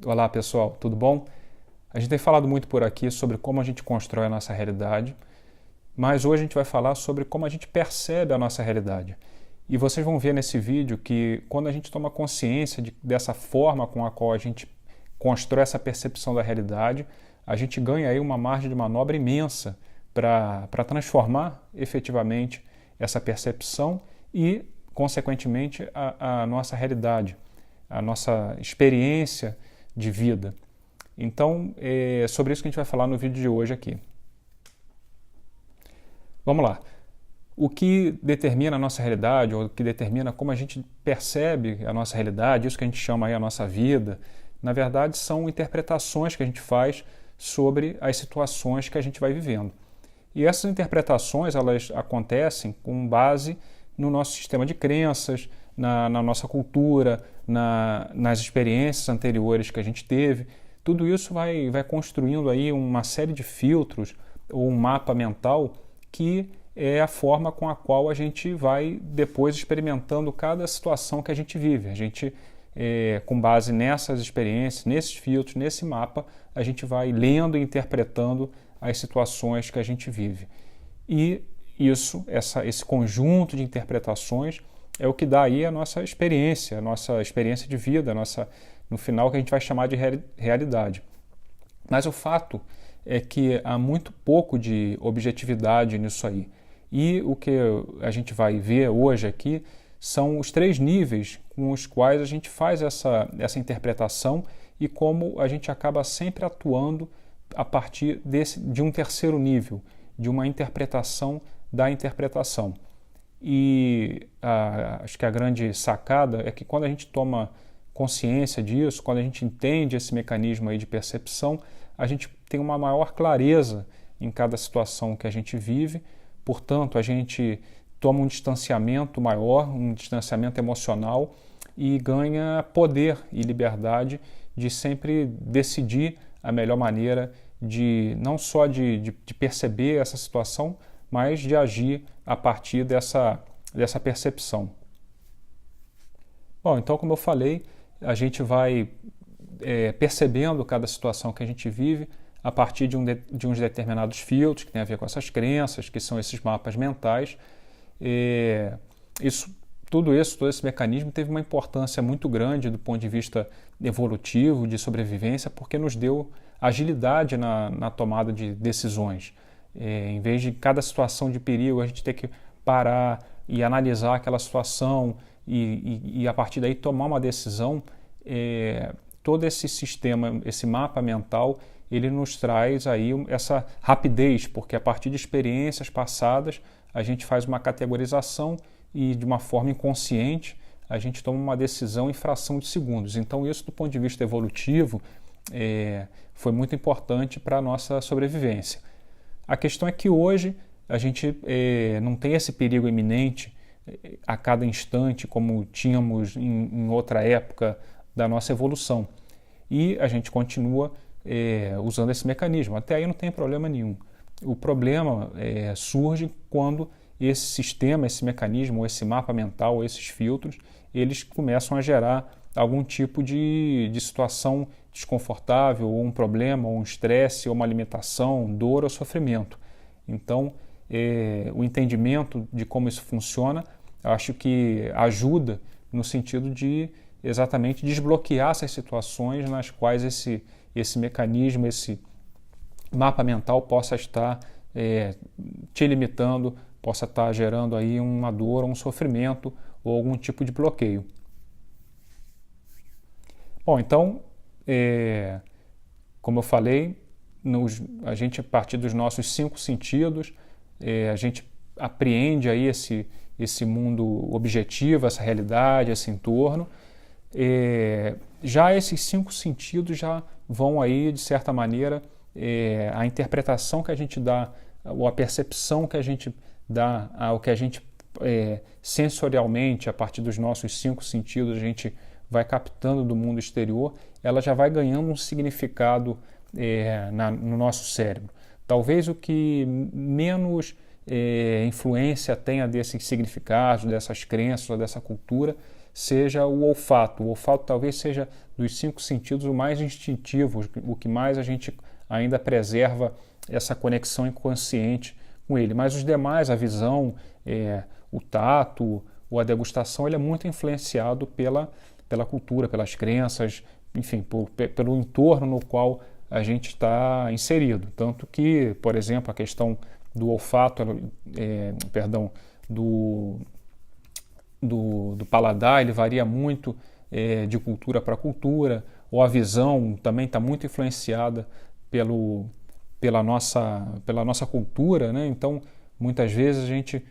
Olá pessoal, tudo bom? A gente tem falado muito por aqui sobre como a gente constrói a nossa realidade, mas hoje a gente vai falar sobre como a gente percebe a nossa realidade. E vocês vão ver nesse vídeo que quando a gente toma consciência dessa forma com a qual a gente constrói essa percepção da realidade, a gente ganha aí uma margem de manobra imensa para transformar efetivamente essa percepção e, consequentemente, a nossa realidade, a nossa experiência de vida. Então, é sobre isso que a gente vai falar no vídeo de hoje aqui. Vamos lá. O que determina a nossa realidade, ou o que determina como a gente percebe a nossa realidade, isso que a gente chama aí a nossa vida, na verdade são interpretações que a gente faz sobre as situações que a gente vai vivendo. E essas interpretações, elas acontecem com base no nosso sistema de crenças, na nossa cultura, nas experiências anteriores que a gente teve. Tudo isso vai construindo aí uma série de filtros ou um mapa mental que é a forma com a qual a gente vai depois experimentando cada situação que a gente vive. A gente, com base nessas experiências, nesses filtros, nesse mapa, a gente vai lendo e interpretando as situações que a gente vive. E esse conjunto de interpretações é o que dá aí a nossa experiência de vida, no final que a gente vai chamar de realidade. Mas o fato é que há muito pouco de objetividade nisso aí. E o que a gente vai ver hoje aqui são os 3 níveis com os quais a gente faz essa interpretação e como a gente acaba sempre atuando a partir de um terceiro nível, de uma interpretação da interpretação. E acho que a grande sacada é que quando a gente toma consciência disso, quando a gente entende esse mecanismo aí de percepção, a gente tem uma maior clareza em cada situação que a gente vive, portanto, a gente toma um distanciamento maior, um distanciamento emocional e ganha poder e liberdade de sempre decidir a melhor maneira de não só de perceber essa situação, mas de agir a partir dessa percepção. Bom, então, como eu falei, a gente vai percebendo cada situação que a gente vive a partir de uns determinados filtros que tem a ver com essas crenças, que são esses mapas mentais. Todo esse mecanismo teve uma importância muito grande do ponto de vista evolutivo, de sobrevivência, porque nos deu agilidade na tomada de decisões. Em vez de cada situação de perigo a gente ter que parar e analisar aquela situação e a partir daí tomar uma decisão, todo esse sistema, esse mapa mental, ele nos traz aí essa rapidez, porque a partir de experiências passadas a gente faz uma categorização e de uma forma inconsciente a gente toma uma decisão em fração de segundos. Então isso, do ponto de vista evolutivo, foi muito importante para a nossa sobrevivência. A questão é que hoje a gente não tem esse perigo iminente a cada instante como tínhamos em outra época da nossa evolução. E a gente continua usando esse mecanismo. Até aí não tem problema nenhum. O problema surge quando esse sistema, esse mecanismo, esse mapa mental, esses filtros, eles começam a gerar algum tipo de situação desconfortável, ou um problema, ou um estresse, ou uma limitação, dor ou sofrimento. Então, o entendimento de como isso funciona, acho que ajuda no sentido de exatamente desbloquear essas situações nas quais esse mecanismo, esse mapa mental possa estar te limitando, possa estar gerando aí uma dor, um sofrimento ou algum tipo de bloqueio. Bom, então, como eu falei, a gente, a partir dos nossos 5 sentidos, a gente apreende aí esse mundo objetivo, essa realidade, esse entorno. Já esses 5 sentidos já vão aí, de certa maneira, a interpretação que a gente dá, ou a percepção que a gente dá ao que a gente sensorialmente, a partir dos nossos 5 sentidos, a gente vai captando do mundo exterior, ela já vai ganhando um significado no nosso cérebro. Talvez o que menos influência tenha desses significados, dessas crenças, dessa cultura, seja o olfato. O olfato talvez seja dos 5 sentidos o mais instintivo, o que mais a gente ainda preserva essa conexão inconsciente com ele. Mas os demais, a visão, o tato, ou a degustação, ele é muito influenciado pela cultura, pelas crenças, enfim, pelo entorno no qual a gente está inserido. Tanto que, por exemplo, a questão do olfato, do paladar, ele varia muito de cultura para cultura, ou a visão também está muito influenciada pela nossa cultura, né? Então, muitas vezes a gente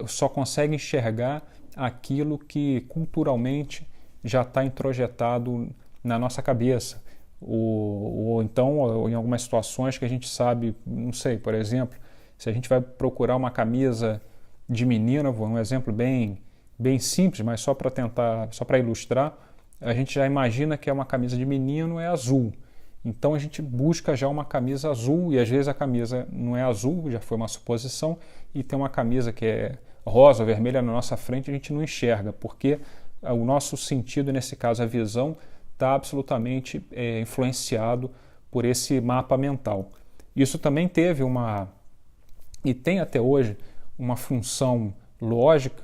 só consegue enxergar aquilo que culturalmente já está introjetado na nossa cabeça. Ou então, em algumas situações que a gente sabe, não sei, por exemplo, se a gente vai procurar uma camisa de menina, um exemplo bem simples, mas só para ilustrar, a gente já imagina que é uma camisa de menino é azul. Então a gente busca já uma camisa azul, e às vezes a camisa não é azul, já foi uma suposição, e tem uma camisa que é rosa ou vermelha na nossa frente, a gente não enxerga, porque o nosso sentido, nesse caso a visão, está absolutamente influenciado por esse mapa mental. Isso também teve e tem até hoje, uma função lógica,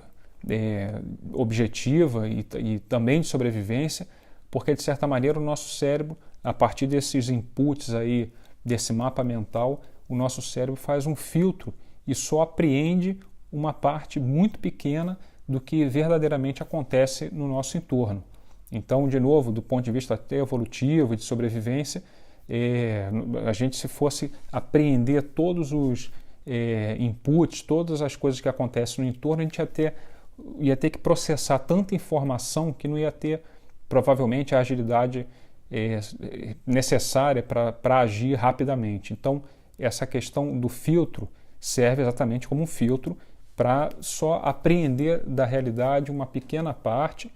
objetiva e também de sobrevivência, porque de certa maneira o nosso cérebro, a partir desses inputs aí, desse mapa mental, o nosso cérebro faz um filtro e só apreende uma parte muito pequena do que verdadeiramente acontece no nosso entorno. Então, de novo, do ponto de vista até evolutivo e de sobrevivência, a gente, se fosse apreender todos os inputs, todas as coisas que acontecem no entorno, a gente ia ter que processar tanta informação que não ia ter, provavelmente, a agilidade necessária para agir rapidamente. Então, essa questão do filtro serve exatamente como um filtro para só apreender da realidade uma pequena parte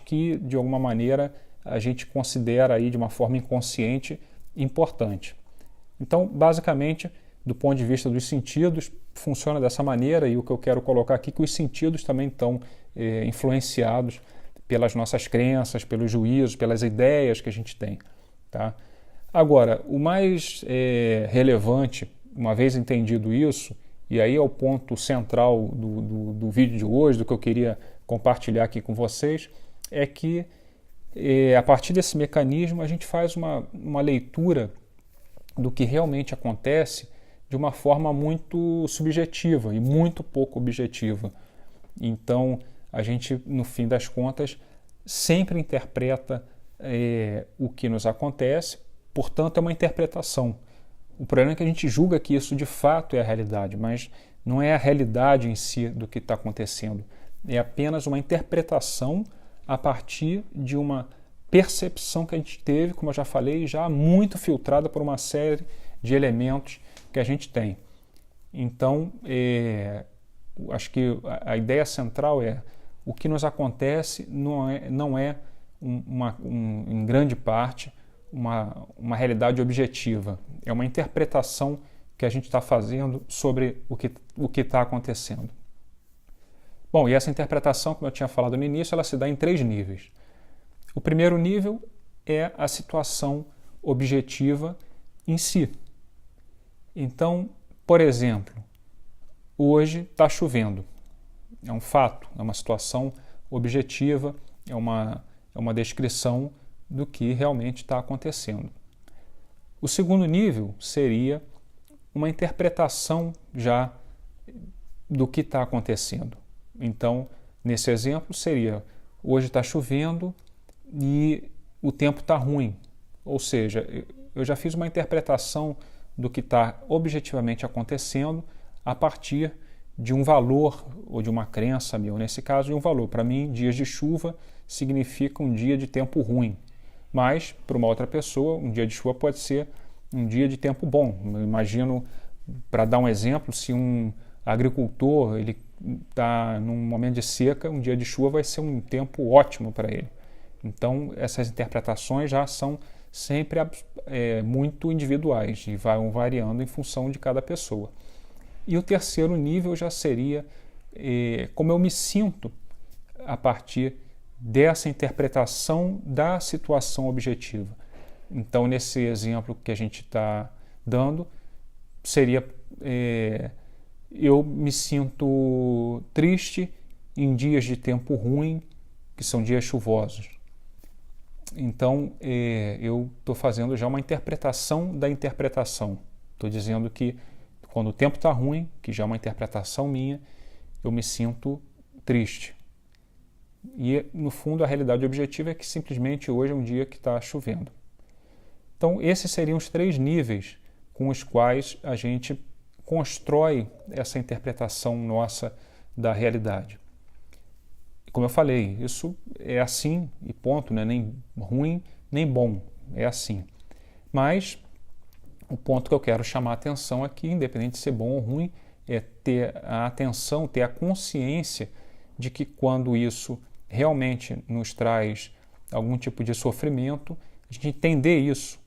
que, de alguma maneira, a gente considera aí de uma forma inconsciente importante. Então, basicamente, do ponto de vista dos sentidos, funciona dessa maneira, e o que eu quero colocar aqui é que os sentidos também estão influenciados pelas nossas crenças, pelos juízos, pelas ideias que a gente tem. Tá? Agora, o mais relevante, uma vez entendido isso, e aí é o ponto central do vídeo de hoje, do que eu queria compartilhar aqui com vocês, é que a partir desse mecanismo a gente faz uma leitura do que realmente acontece de uma forma muito subjetiva e muito pouco objetiva. Então, a gente, no fim das contas, sempre interpreta o que nos acontece, portanto, é uma interpretação. O problema é que a gente julga que isso de fato é a realidade, mas não é a realidade em si do que está acontecendo. É apenas uma interpretação a partir de uma percepção que a gente teve, como eu já falei, já muito filtrada por uma série de elementos que a gente tem. Então, acho que a ideia central é o que nos acontece não é em grande parte, uma realidade objetiva. É uma interpretação que a gente está fazendo sobre o que está acontecendo. Bom, e essa interpretação, como eu tinha falado no início, ela se dá em 3 níveis. O primeiro nível é a situação objetiva em si. Então, por exemplo, hoje está chovendo. É um fato, é uma situação objetiva, é uma descrição do que realmente está acontecendo. O segundo nível seria uma interpretação já do que está acontecendo. Então, nesse exemplo, seria: hoje está chovendo e o tempo está ruim. Ou seja, eu já fiz uma interpretação do que está objetivamente acontecendo a partir de um valor ou de uma crença minha, ou nesse caso, de um valor. Para mim, dias de chuva significa um dia de tempo ruim. Mas, para uma outra pessoa, um dia de chuva pode ser um dia de tempo bom. Eu imagino, para dar um exemplo, se um agricultor ele está num momento de seca, um dia de chuva vai ser um tempo ótimo para ele. Então, essas interpretações já são sempre muito individuais e vão variando em função de cada pessoa. E o terceiro nível já seria como eu me sinto a partir dessa interpretação da situação objetiva. Então, nesse exemplo que a gente está dando, seria eu me sinto triste em dias de tempo ruim, que são dias chuvosos. Então, eu estou fazendo já uma interpretação da interpretação. Estou dizendo que quando o tempo está ruim, que já é uma interpretação minha, eu me sinto triste. E, no fundo, a realidade objetiva é que simplesmente hoje é um dia que está chovendo. Então, esses seriam os 3 níveis com os quais a gente constrói essa interpretação nossa da realidade. Como eu falei, isso é assim e ponto, não é nem ruim nem bom, é assim. Mas o ponto que eu quero chamar a atenção aqui, independente de ser bom ou ruim, é ter a atenção, ter a consciência de que quando isso realmente nos traz algum tipo de sofrimento, a gente entender isso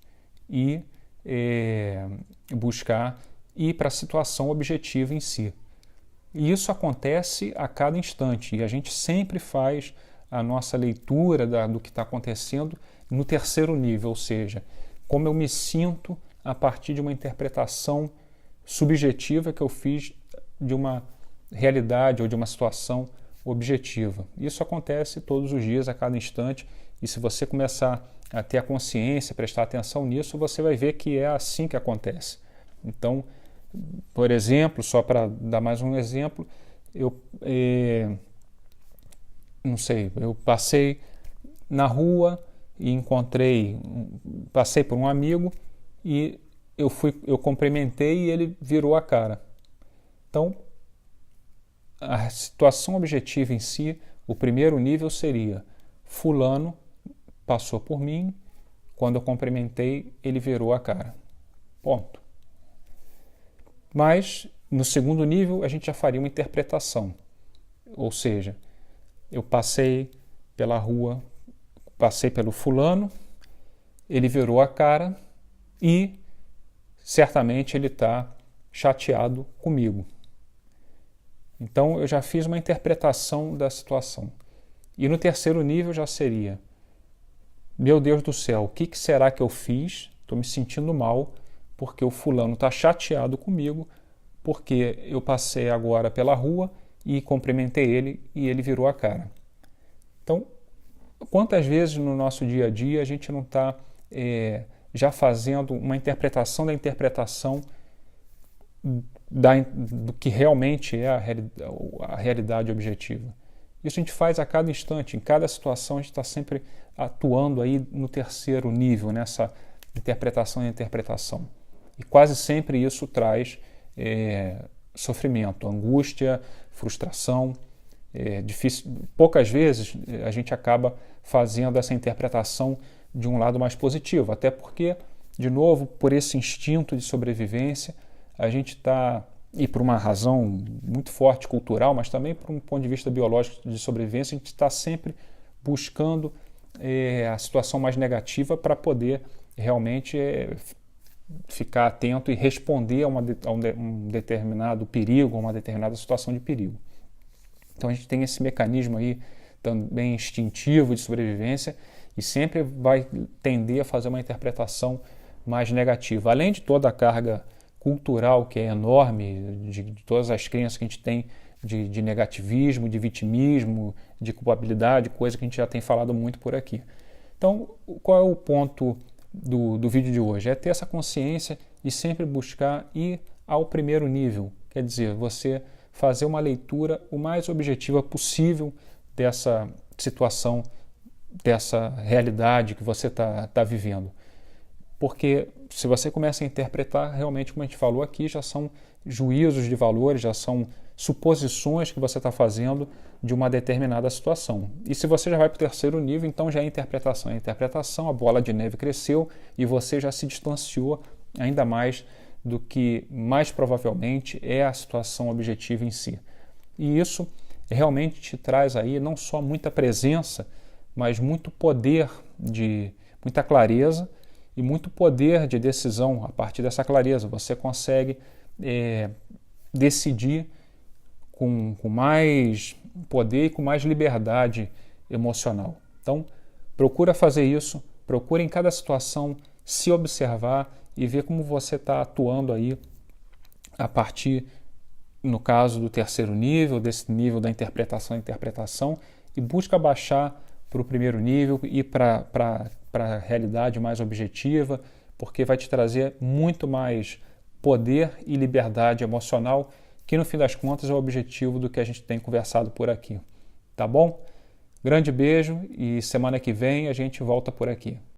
e buscar ir para a situação objetiva em si. E isso acontece a cada instante, e a gente sempre faz a nossa leitura do que está acontecendo no 3º nível, ou seja, como eu me sinto a partir de uma interpretação subjetiva que eu fiz de uma realidade ou de uma situação objetiva. Isso acontece todos os dias, a cada instante, e se você começar a ter a consciência, prestar atenção nisso, você vai ver que é assim que acontece. Então, por exemplo, só para dar mais um exemplo, eu passei na rua e passei por um amigo e eu cumprimentei e ele virou a cara. Então, a situação objetiva em si, o 1º nível seria: fulano passou por mim, quando eu cumprimentei, ele virou a cara. Ponto. Mas, no 2º nível, a gente já faria uma interpretação. Ou seja, eu passei pela rua, passei pelo fulano, ele virou a cara e certamente ele está chateado comigo. Então, eu já fiz uma interpretação da situação. E no 3º nível já seria: meu Deus do céu, o que será que eu fiz? Estou me sentindo mal porque o fulano está chateado comigo, porque eu passei agora pela rua e cumprimentei ele e ele virou a cara. Então, quantas vezes no nosso dia a dia a gente não está já fazendo uma interpretação da interpretação do que realmente é a realidade objetiva? Isso a gente faz a cada instante, em cada situação a gente está sempre atuando aí no 3º nível, nessa interpretação e interpretação. E quase sempre isso traz sofrimento, angústia, frustração. Poucas vezes a gente acaba fazendo essa interpretação de um lado mais positivo, até porque, de novo, por esse instinto de sobrevivência, a gente está, e por uma razão muito forte cultural, mas também por um ponto de vista biológico de sobrevivência, a gente está sempre buscando a situação mais negativa para poder realmente ficar atento e responder a um determinado perigo, a uma determinada situação de perigo. Então a gente tem esse mecanismo aí também instintivo de sobrevivência e sempre vai tender a fazer uma interpretação mais negativa. Além de toda a carga cultural que é enorme, de todas as crenças que a gente tem de negativismo, de vitimismo, de culpabilidade, coisa que a gente já tem falado muito por aqui. Então, qual é o ponto do vídeo de hoje? É ter essa consciência e sempre buscar ir ao 1º nível, quer dizer, você fazer uma leitura o mais objetiva possível dessa situação, dessa realidade que você está vivendo. Porque se você começa a interpretar, realmente, como a gente falou aqui, já são juízos de valores, já são suposições que você está fazendo de uma determinada situação. E se você já vai para o 3º nível, então já é interpretação. É interpretação, a bola de neve cresceu e você já se distanciou ainda mais do que, mais provavelmente, é a situação objetiva em si. E isso realmente te traz aí não só muita presença, mas muito poder, muita clareza e muito poder de decisão a partir dessa clareza. Você consegue decidir com mais poder e com mais liberdade emocional. Então, procura fazer isso, procura em cada situação se observar e ver como você está atuando aí a partir, no caso do terceiro nível, desse nível da interpretação, e busca baixar para o primeiro nível e para a realidade mais objetiva, porque vai te trazer muito mais poder e liberdade emocional, que no fim das contas é o objetivo do que a gente tem conversado por aqui. Tá bom? Grande beijo e semana que vem a gente volta por aqui.